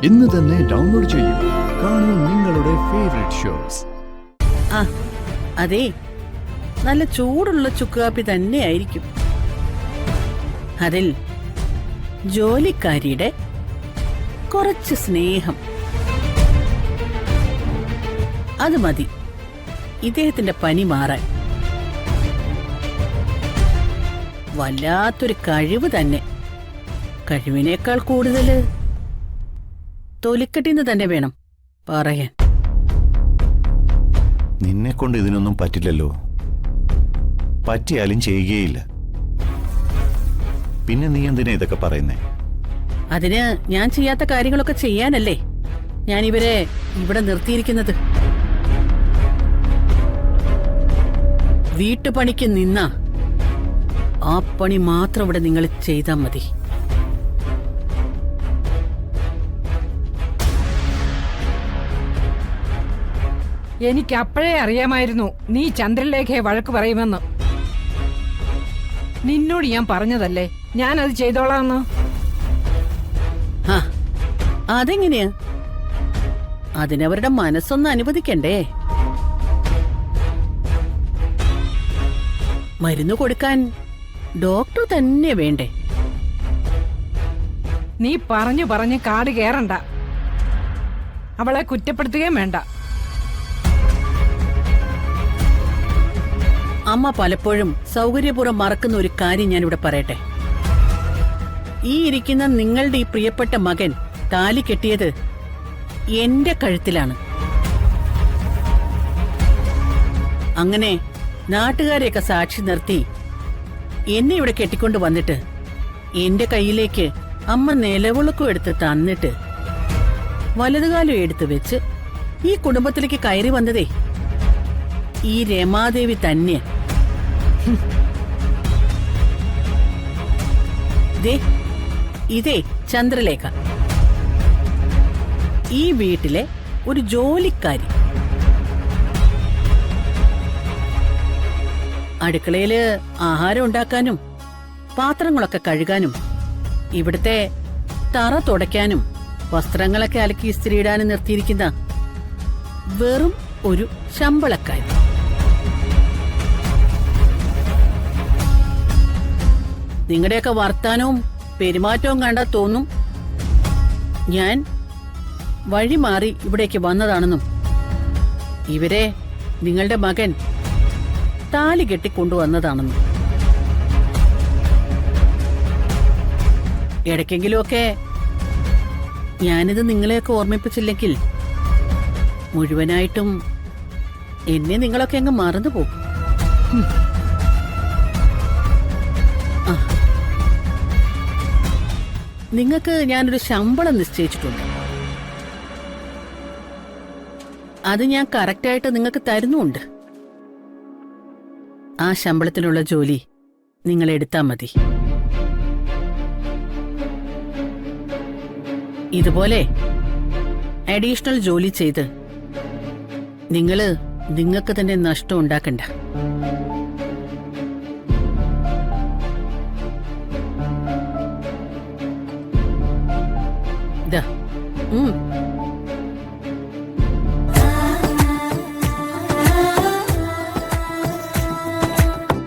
ഇന്ന് തന്നെ ഡൗൺലോഡ് ചെയ്യൂ. കാണൂ നിങ്ങളുടെ ഫേവറേറ്റ് ഷോസ്. അതെ, നല്ല ചൂടുള്ള ചുക്കുകാപ്പി തന്നെയായിരിക്കും. അതിൽ ജോലിക്കാരിയുടെ കുറച്ച് സ്നേഹം, അത് മതി ഇദ്ദേഹത്തിന്റെ പനി മാറാൻ. വല്ലാത്തൊരു കഴിവ് തന്നെ. കഴിവിനേക്കാൾ കൂടുതൽ തൊലിക്കട്ടിന്ന് തന്നെ വേണം പറയാൻ. നിന്നെ കൊണ്ട് ഇതിനൊന്നും പറ്റില്ലല്ലോ. പറ്റിയാലും ചെയ്യുകയില്ല. പിന്നെ നീ എന്തിനാ ഇതൊക്കെ പറയുന്നേ? അതിന് ഞാൻ ചെയ്യാത്ത കാര്യങ്ങളൊക്കെ ചെയ്യാനല്ലേ ഞാൻ ഇവരെ ഇവിടെ നിർത്തിയിരിക്കുന്നത്. വീട്ടുപണിക്ക് നിന്ന ആ പണി മാത്രം ഇവിടെ നിങ്ങൾ ചെയ്താൽ മതി. എനിക്ക് അപ്പോഴേ അറിയാമായിരുന്നു നീ ചന്ദ്രലേഖയെ വഴക്ക് പറയുമെന്ന്. നിന്നോട് ഞാൻ പറഞ്ഞതല്ലേ ഞാനത് ചെയ്തോളാന്ന്. അതെങ്ങനെയാ? അതിനവരുടെ മനസ്സൊന്ന് അനുവദിക്കണ്ടേ? മരുന്ന് കൊടുക്കാൻ ഡോക്ടർ തന്നെ വേണ്ടേ? നീ പറഞ്ഞു പറഞ്ഞ് കാട് കേറണ്ട. അവളെ കുറ്റപ്പെടുത്തുകയും വേണ്ട. അമ്മ പലപ്പോഴും സൗകര്യപൂർവ്വം മറക്കുന്ന ഒരു കാര്യം ഞാനിവിടെ പറയട്ടെ. ഈ ഇരിക്കുന്ന നിങ്ങളുടെ ഈ പ്രിയപ്പെട്ട മകൻ താലി കെട്ടിയത് എന്റെ കഴുത്തിലാണ്. അങ്ങനെ നാട്ടുകാരെയൊക്കെ സാക്ഷി നിർത്തി എന്നെ ഇവിടെ കെട്ടിക്കൊണ്ട് വന്നിട്ട് എന്റെ കയ്യിലേക്ക് അമ്മ നിലവിളക്കും എടുത്ത് തന്നിട്ട് വലതുകാലം എടുത്തു വെച്ച് ഈ കുടുംബത്തിലേക്ക് കയറി വന്നതേ ഈ രമാദേവി തന്നെ. ഇതേ ചന്ദ്രലേഖ, ഈ വീട്ടിലെ ഒരു ജോലിക്കാരി. അടുക്കളയില് ആഹാരം ഉണ്ടാക്കാനും പാത്രങ്ങളൊക്കെ കഴുകാനും ഇവിടുത്തെ തറ തുടയ്ക്കാനും വസ്ത്രങ്ങളൊക്കെ അലക്കി ഇസ്തിരിയിടാനും നിർത്തിയിരിക്കുന്ന വെറും ഒരു ശമ്പളക്കാരി. നിങ്ങളുടെയൊക്കെ വർത്താനവും പെരുമാറ്റവും കണ്ടാൽ തോന്നും ഞാൻ വഴി മാറി ഇവിടേക്ക് വന്നതാണെന്നും ഇവരെ നിങ്ങളുടെ മകൻ താലി കെട്ടിക്കൊണ്ടുവന്നതാണെന്നും. ഇടയ്ക്കെങ്കിലുമൊക്കെ ഞാനിത് നിങ്ങളെയൊക്കെ ഓർമ്മിപ്പിച്ചില്ലെങ്കിൽ മുഴുവനായിട്ടും എന്നെ നിങ്ങളൊക്കെ അങ്ങ് മറന്നു പോകും. നിങ്ങൾക്ക് ഞാനൊരു ശമ്പളം നിശ്ചയിച്ചിട്ടുണ്ട്. അത് ഞാൻ കറക്റ്റായിട്ട് നിങ്ങൾക്ക് തരുന്നുമുണ്ട്. ആ ശമ്പളത്തിനുള്ള ജോലി നിങ്ങൾ എടുത്താൽ മതി. ഇതുപോലെ അഡീഷണൽ ജോലി ചെയ്ത് നിങ്ങൾക്ക് തന്നെ നഷ്ടം ഉണ്ടാക്കണ്ട.